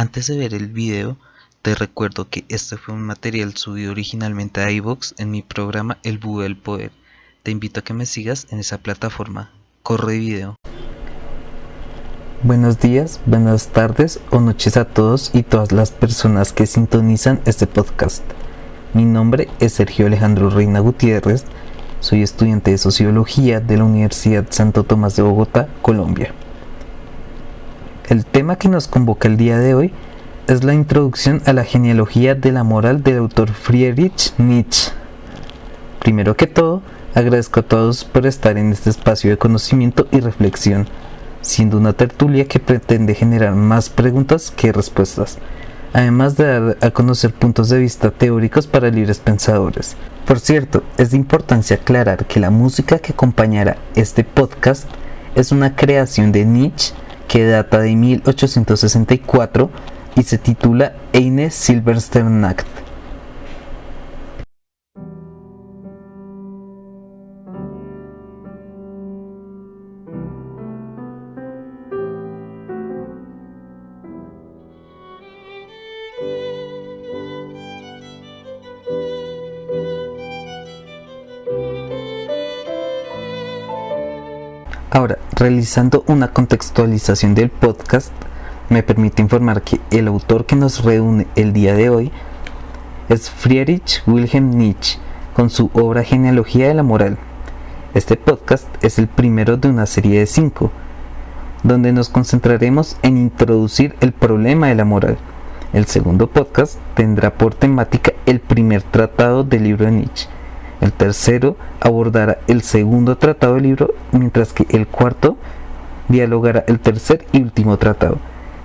Antes de ver el video, te recuerdo que este fue un material subido originalmente a iVoox en mi programa El Búho del Poder. Te invito a que me sigas en esa plataforma. Corre video. Buenos días, buenas tardes o noches a todos y todas las personas que sintonizan este podcast. Mi nombre es Sergio Alejandro Reina Gutiérrez, soy estudiante de Sociología de la Universidad Santo Tomás de Bogotá, Colombia. El tema que nos convoca el día de hoy es la introducción a la genealogía de la moral del autor Friedrich Nietzsche. Primero que todo, agradezco a todos por estar en este espacio de conocimiento y reflexión, siendo una tertulia que pretende generar más preguntas que respuestas, además de dar a conocer puntos de vista teóricos para libres pensadores. Por cierto, es de importancia aclarar que la música que acompañará este podcast es una creación de Nietzsche que data de 1864 y se titula Eine Silbersternnacht. Ahora, realizando una contextualización del podcast, me permite informar que el autor que nos reúne el día de hoy es Friedrich Wilhelm Nietzsche, con su obra Genealogía de la Moral. Este podcast es el primero de una serie de 5, donde nos concentraremos en introducir el problema de la moral. El segundo podcast tendrá por temática el primer tratado del libro de Nietzsche. El tercero abordará el segundo tratado del libro, mientras que el cuarto dialogará el tercer y último tratado,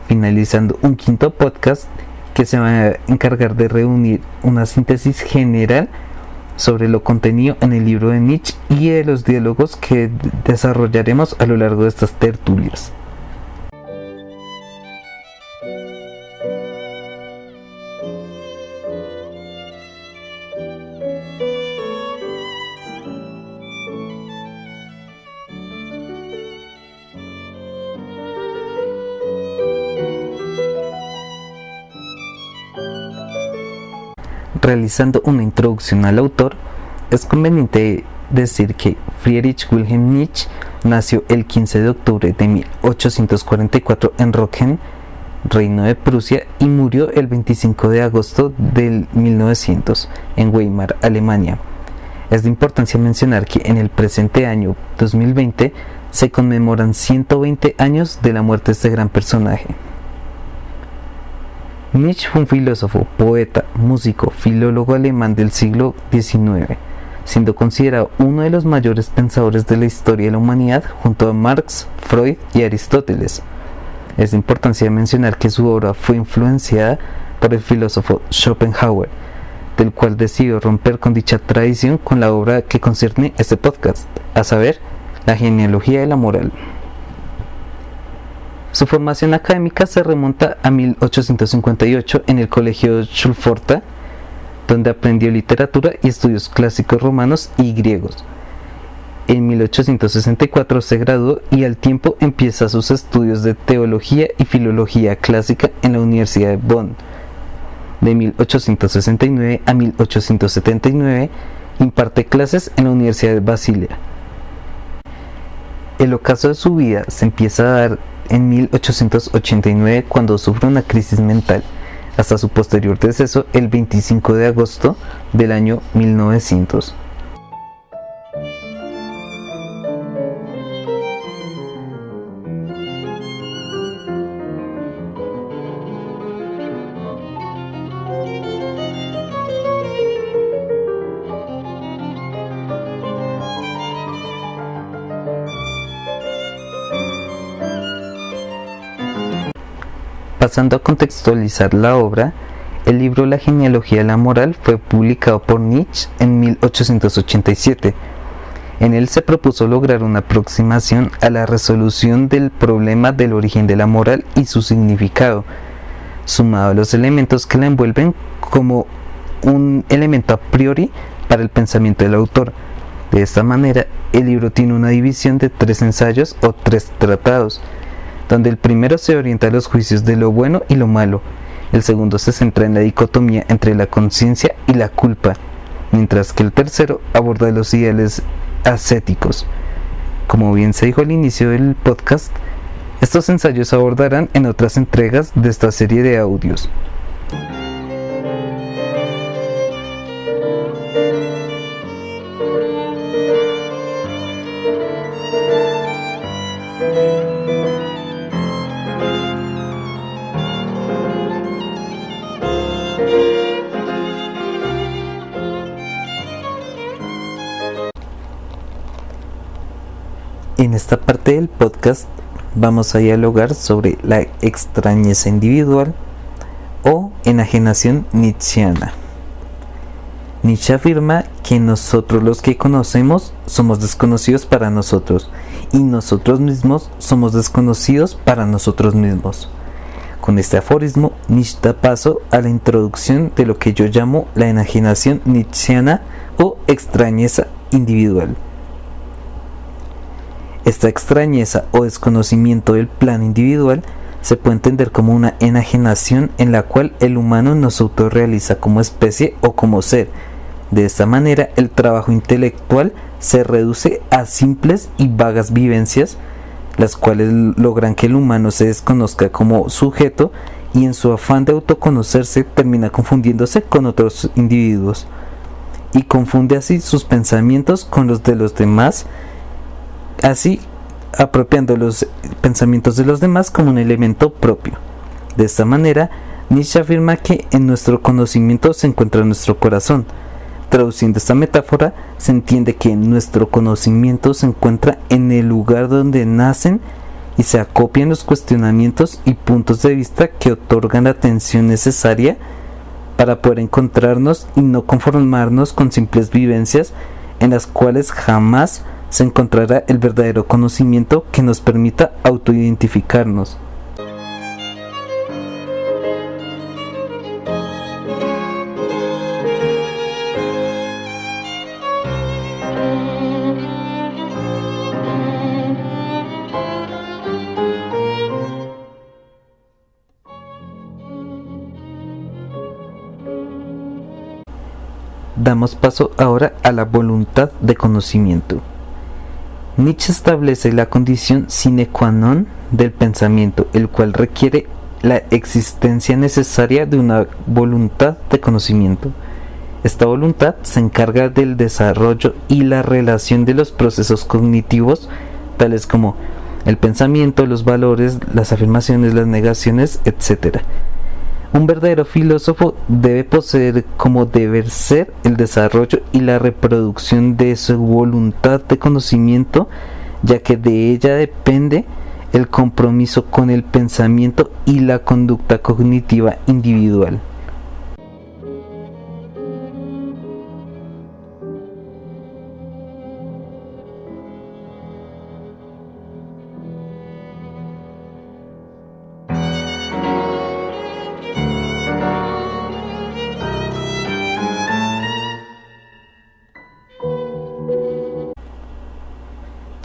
finalizando un quinto podcast que se va a encargar de reunir una síntesis general sobre lo contenido en el libro de Nietzsche y de los diálogos que desarrollaremos a lo largo de estas tertulias. Realizando una introducción al autor, es conveniente decir que Friedrich Wilhelm Nietzsche nació el 15 de octubre de 1844 en Röntgen, Reino de Prusia, y murió el 25 de agosto del 1900 en Weimar, Alemania. Es de importancia mencionar que en el presente año 2020 se conmemoran 120 años de la muerte de este gran personaje. Nietzsche fue un filósofo, poeta, músico, filólogo alemán del siglo XIX, siendo considerado uno de los mayores pensadores de la historia de la humanidad junto a Marx, Freud y Aristóteles. Es de importancia mencionar que su obra fue influenciada por el filósofo Schopenhauer, del cual decidió romper con dicha tradición con la obra que concierne este podcast, a saber, la genealogía de la moral. Su formación académica se remonta a 1858 en el Colegio Schulforta, donde aprendió literatura y estudios clásicos romanos y griegos. En 1864 se graduó y al tiempo empieza sus estudios de teología y filología clásica en la Universidad de Bonn. De 1869 a 1879 imparte clases en la Universidad de Basilea. El ocaso de su vida se empieza a dar en 1889 cuando sufre una crisis mental, hasta su posterior deceso el 25 de agosto del año 1900. Pasando a contextualizar la obra, el libro La genealogía de la moral fue publicado por Nietzsche en 1887. En él se propuso lograr una aproximación a la resolución del problema del origen de la moral y su significado, sumado a los elementos que la envuelven como un elemento a priori para el pensamiento del autor. De esta manera, el libro tiene una división de 3 ensayos o 3 tratados, donde el primero se orienta a los juicios de lo bueno y lo malo, el segundo se centra en la dicotomía entre la conciencia y la culpa, mientras que el tercero aborda los ideales ascéticos. Como bien se dijo al inicio del podcast, estos ensayos se abordarán en otras entregas de esta serie de audios. En esta parte del podcast vamos a dialogar sobre la extrañeza individual o enajenación nietzscheana. Nietzsche afirma que nosotros los que conocemos somos desconocidos para nosotros y nosotros mismos somos desconocidos para nosotros mismos. Con este aforismo, Nietzsche da paso a la introducción de lo que yo llamo la enajenación nietzscheana o extrañeza individual. Esta extrañeza o desconocimiento del plano individual se puede entender como una enajenación en la cual el humano no se autorrealiza como especie o como ser. De esta manera, el trabajo intelectual se reduce a simples y vagas vivencias, las cuales logran que el humano se desconozca como sujeto y en su afán de autoconocerse termina confundiéndose con otros individuos y confunde así sus pensamientos con los de los demás, así apropiando los pensamientos de los demás como un elemento propio. De esta manera, Nietzsche afirma que en nuestro conocimiento se encuentra nuestro corazón. Traduciendo esta metáfora, se entiende que nuestro conocimiento se encuentra en el lugar donde nacen y se acopian los cuestionamientos y puntos de vista que otorgan la atención necesaria para poder encontrarnos y no conformarnos con simples vivencias en las cuales jamás se encontrará el verdadero conocimiento que nos permita autoidentificarnos. Damos paso ahora a la voluntad de conocimiento. Nietzsche establece la condición sine qua non del pensamiento, el cual requiere la existencia necesaria de una voluntad de conocimiento. Esta voluntad se encarga del desarrollo y la relación de los procesos cognitivos, tales como el pensamiento, los valores, las afirmaciones, las negaciones, etc. Un verdadero filósofo debe poseer como deber ser el desarrollo y la reproducción de su voluntad de conocimiento, ya que de ella depende el compromiso con el pensamiento y la conducta cognitiva individual.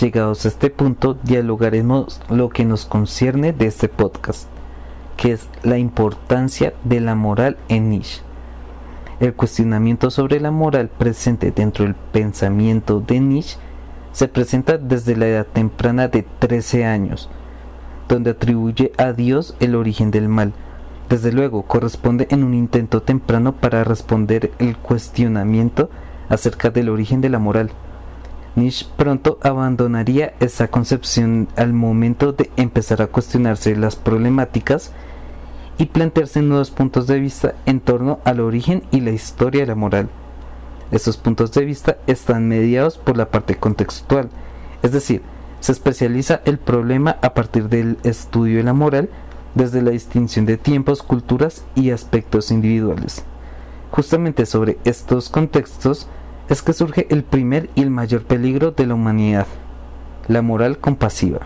Llegados a este punto, dialogaremos lo que nos concierne de este podcast, que es la importancia de la moral en Nietzsche. El cuestionamiento sobre la moral presente dentro del pensamiento de Nietzsche se presenta desde la edad temprana de 13 años, donde atribuye a Dios el origen del mal. Desde luego, corresponde en un intento temprano para responder el cuestionamiento acerca del origen de la moral. Nietzsche pronto abandonaría esa concepción al momento de empezar a cuestionarse las problemáticas y plantearse nuevos puntos de vista en torno al origen y la historia de la moral. Estos puntos de vista están mediados por la parte contextual, es decir, se especializa el problema a partir del estudio de la moral desde la distinción de tiempos, culturas y aspectos individuales. Justamente sobre estos contextos es que surge el primer y el mayor peligro de la humanidad, la moral compasiva.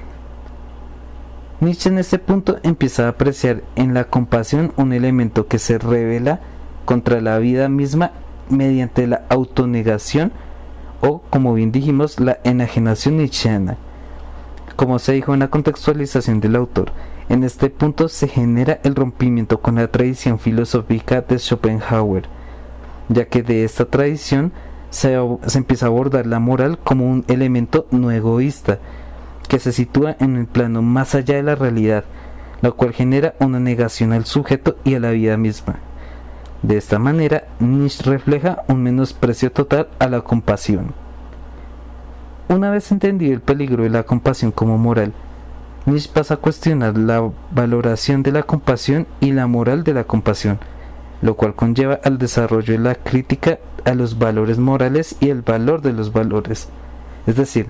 Nietzsche en este punto empieza a apreciar en la compasión un elemento que se revela contra la vida misma mediante la autonegación o, como bien dijimos, la enajenación nietzscheana. Como se dijo en la contextualización del autor, en este punto se genera el rompimiento con la tradición filosófica de Schopenhauer, ya que de esta tradición se empieza a abordar la moral como un elemento no egoísta, que se sitúa en el plano más allá de la realidad, lo cual genera una negación al sujeto y a la vida misma. De esta manera, Nietzsche refleja un menosprecio total a la compasión. Una vez entendido el peligro de la compasión como moral, Nietzsche pasa a cuestionar la valoración de la compasión y la moral de la compasión, lo cual conlleva al desarrollo de la crítica a los valores morales y el valor de los valores. Es decir,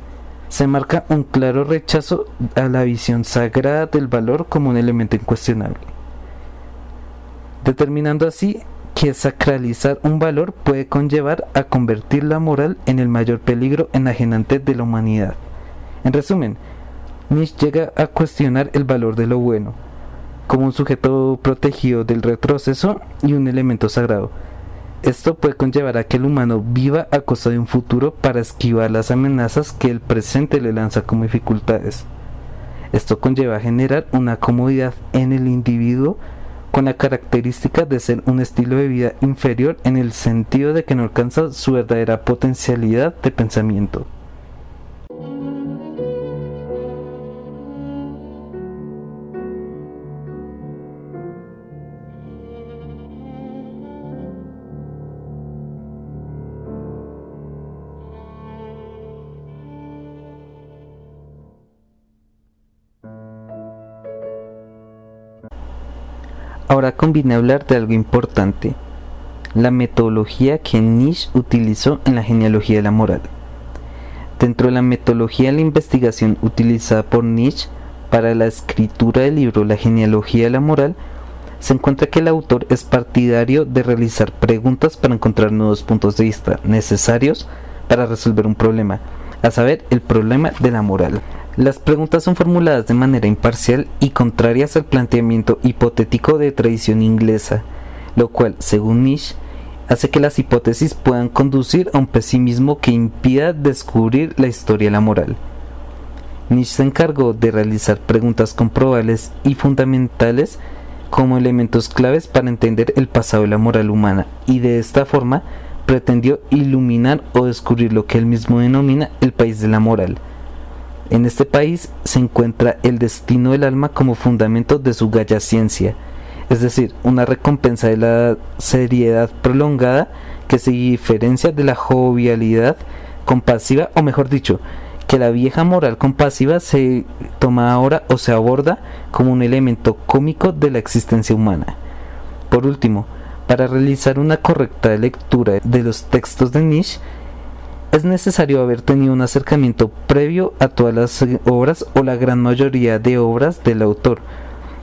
se marca un claro rechazo a la visión sagrada del valor como un elemento incuestionable, determinando así que sacralizar un valor puede conllevar a convertir la moral en el mayor peligro enajenante de la humanidad. En resumen, Nietzsche llega a cuestionar el valor de lo bueno, como un sujeto protegido del retroceso y un elemento sagrado. Esto puede conllevar a que el humano viva a costa de un futuro para esquivar las amenazas que el presente le lanza como dificultades. Esto conlleva a generar una comodidad en el individuo con la característica de ser un estilo de vida inferior en el sentido de que no alcanza su verdadera potencialidad de pensamiento. Ahora conviene hablar de algo importante, la metodología que Nietzsche utilizó en la genealogía de la moral. Dentro de la metodología de la investigación utilizada por Nietzsche para la escritura del libro La genealogía de la moral, se encuentra que el autor es partidario de realizar preguntas para encontrar nuevos puntos de vista necesarios para resolver un problema, a saber, el problema de la moral. Las preguntas son formuladas de manera imparcial y contrarias al planteamiento hipotético de tradición inglesa, lo cual, según Nietzsche, hace que las hipótesis puedan conducir a un pesimismo que impida descubrir la historia de la moral. Nietzsche se encargó de realizar preguntas comprobables y fundamentales como elementos claves para entender el pasado de la moral humana, y de esta forma pretendió iluminar o descubrir lo que él mismo denomina el país de la moral. En este país se encuentra el destino del alma como fundamento de su gaya ciencia, es decir, una recompensa de la seriedad prolongada que se diferencia de la jovialidad compasiva, o mejor dicho, que la vieja moral compasiva se toma ahora o se aborda como un elemento cómico de la existencia humana. Por último, para realizar una correcta lectura de los textos de Nietzsche, es necesario haber tenido un acercamiento previo a todas las obras o la gran mayoría de obras del autor,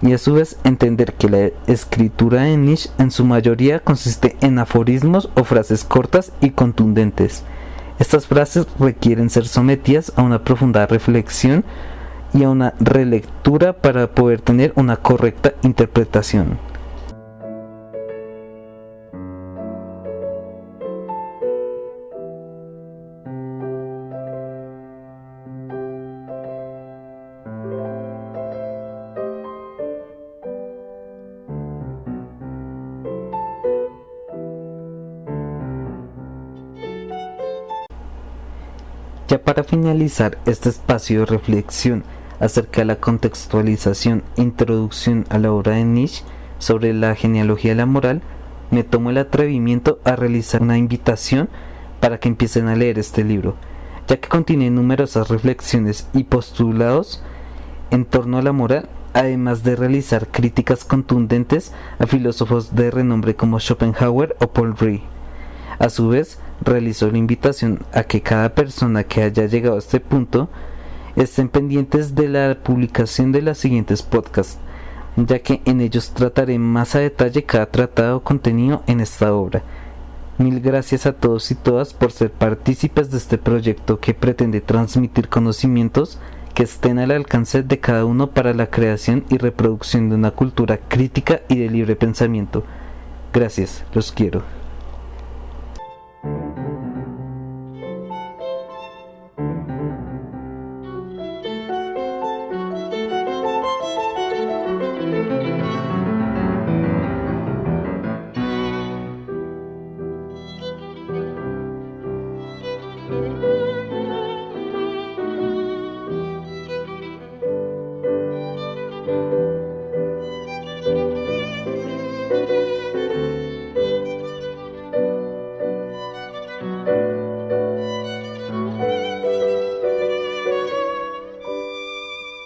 y a su vez entender que la escritura de Nietzsche en su mayoría consiste en aforismos o frases cortas y contundentes. Estas frases requieren ser sometidas a una profunda reflexión y a una relectura para poder tener una correcta interpretación. Ya para finalizar este espacio de reflexión acerca de la contextualización e introducción a la obra de Nietzsche sobre la genealogía de la moral, me tomo el atrevimiento a realizar una invitación para que empiecen a leer este libro, ya que contiene numerosas reflexiones y postulados en torno a la moral, además de realizar críticas contundentes a filósofos de renombre como Schopenhauer o Paul Ricoeur. A su vez, realizó la invitación a que cada persona que haya llegado a este punto estén pendientes de la publicación de los siguientes podcasts, ya que en ellos trataré más a detalle cada tratado contenido en esta obra. Mil gracias a todos y todas por ser partícipes de este proyecto que pretende transmitir conocimientos que estén al alcance de cada uno para la creación y reproducción de una cultura crítica y de libre pensamiento. Gracias, los quiero. Thank you.